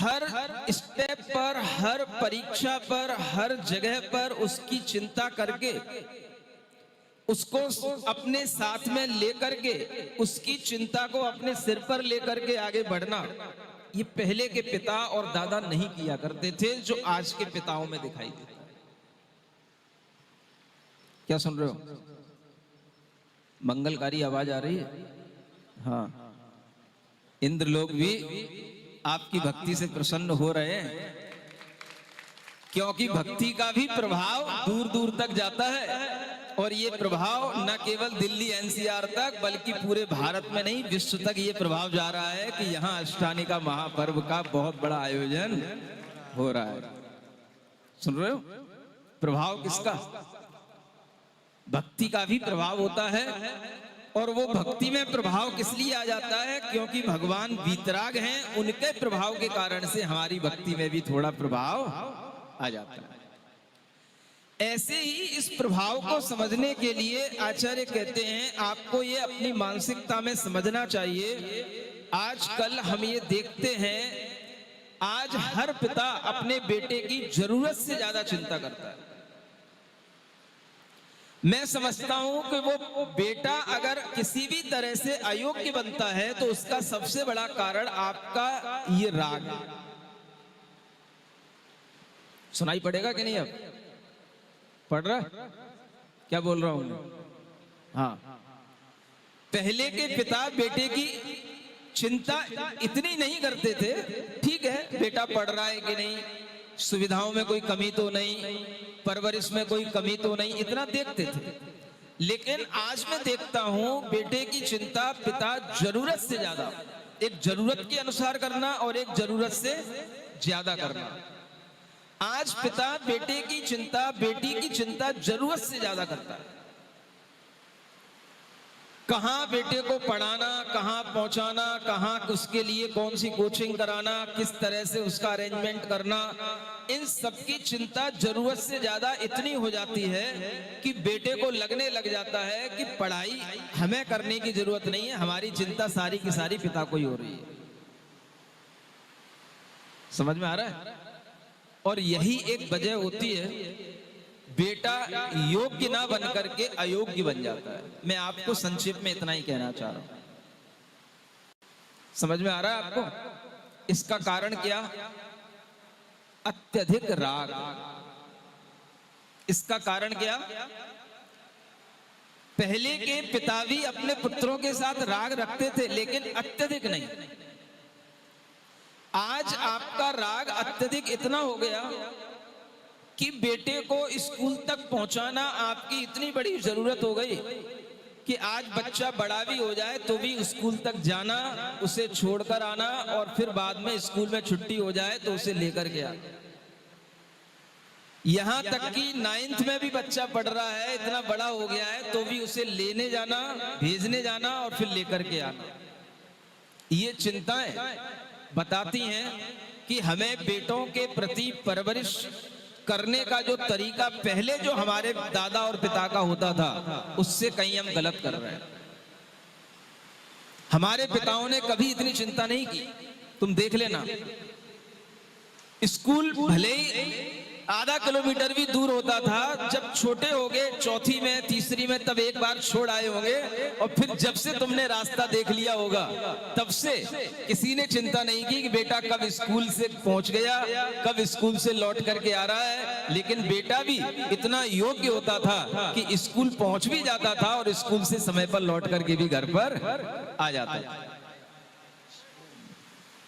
हर step पर, हर परीक्षा पर, हर जगह पर उसकी चिंता करके, उसको अपने साथ में लेकर के, उसकी चिंता को अपने सिर पर लेकर के आगे बढ़ना, ये पहले के पिता और दादा नहीं किया करते थे, जो आज के पिताओं में दिखाई देता है। क्या सुन रहे हो? मंगलकारी आवाज आ रही है? हाँ, इंद्र लोग भी आपकी भक्ति से प्रसन्न हो रहे हैं, क्योंकि भक्ति का भी प्रभाव दूर दूर तक जाता है। और ये प्रभाव न केवल दिल्ली एनसीआर तक, बल्कि पूरे भारत में नहीं, विश्व तक ये प्रभाव जा रहा है कि यहाँ अष्टानी का महापर्व का बहुत बड़ा आयोजन हो रहा है। सुन रहे हो? प्रभाव किसका? भक्ति का भी प्रभाव होता है। और वो भक्ति में प्रभाव किस लिए आ जाता है? क्योंकि भगवान वीतराग हैं, उनके प्रभाव के कारण से हमारी भक्ति में भी थोड़ा प्रभाव आ जाता है। ऐसे ही इस प्रभाव को समझने के लिए आचार्य कहते हैं, आपको ये अपनी मानसिकता में समझना चाहिए। आजकल हम ये देखते हैं, आज हर पिता अपने बेटे की जरूरत से ज्यादा चिंता करता है। मैं समझता हूं कि वो बेटा अगर किसी भी तरह से अयोग्य बनता है तो उसका सबसे बड़ा कारण आपका ये राग। सुनाई पड़ेगा कि नहीं? अब पढ़ रहा? क्या बोल रहा हूं? हाँ, पहले के पिता बेटे की चिंता इतनी नहीं करते थे। ठीक है, बेटा पढ़ रहा है कि नहीं, सुविधाओं में कोई कमी तो नहीं, परवरिश में कोई कमी तो नहीं, इतना देखते थे। लेकिन आज मैं देखता हूं, बेटे की चिंता पिता जरूरत से ज्यादा, एक जरूरत के अनुसार करना और एक जरूरत से ज्यादा करना। आज पिता बेटे की चिंता, बेटी की चिंता जरूरत से ज्यादा करता है। कहां बेटे को पढ़ाना, कहां पहुंचाना, कहां उसके लिए कौन सी कोचिंग कराना, किस तरह से उसका अरेंजमेंट करना, इन सब की चिंता जरूरत से ज्यादा इतनी हो जाती है कि बेटे को लगने लग जाता है कि पढ़ाई हमें करने की जरूरत नहीं है, हमारी चिंता सारी की सारी पिता को ही हो रही है। समझ में आ रहा है? और यही एक वजह होती है, बेटा योग्य ना बन करके अयोग्य बन जाता है। मैं आपको संक्षेप में इतना ही कहना चाह रहा हूं। समझ में आ रहा है आपको? इसका कारण क्या? अत्यधिक राग। इसका कारण क्या? पहले के पिता भी अपने पुत्रों के साथ राग रखते थे, लेकिन अत्यधिक नहीं। आज आपका राग अत्यधिक इतना हो गया कि बेटे को स्कूल तक पहुंचाना आपकी इतनी बड़ी जरूरत हो गई कि आज बच्चा बड़ा भी हो जाए तो भी स्कूल तक जाना, उसे छोड़कर आना, और फिर बाद में स्कूल में छुट्टी हो जाए तो उसे लेकर के आना। यहां तक कि 9th में भी बच्चा पढ़ रहा है, इतना बड़ा हो गया है, तो भी उसे लेने जाना, भेजने जाना और फिर लेकर के आना। ये चिंताएं बताती हैं कि हमें बेटों के प्रति परवरिश करने का जो तरीका पहले जो हमारे दादा और पिता का होता था, उससे कहीं हम गलत कर रहे हैं। हमारे पिताओं ने कभी इतनी चिंता नहीं की। तुम देख लेना, स्कूल भले ही आधा किलोमीटर भी दूर होता था, जब छोटे हो गए, चौथी में, तीसरी में, तब एक बार छोड़ आए होंगे, और फिर जब से तुमने रास्ता देख लिया होगा, तब से किसी ने चिंता नहीं की कि बेटा कब स्कूल से पहुंच गया, कब स्कूल से लौट करके आ रहा है। लेकिन बेटा भी इतना योग्य होता था कि स्कूल पहुंच भी जाता था और स्कूल से समय पर लौट करके भी घर पर आ जाता था।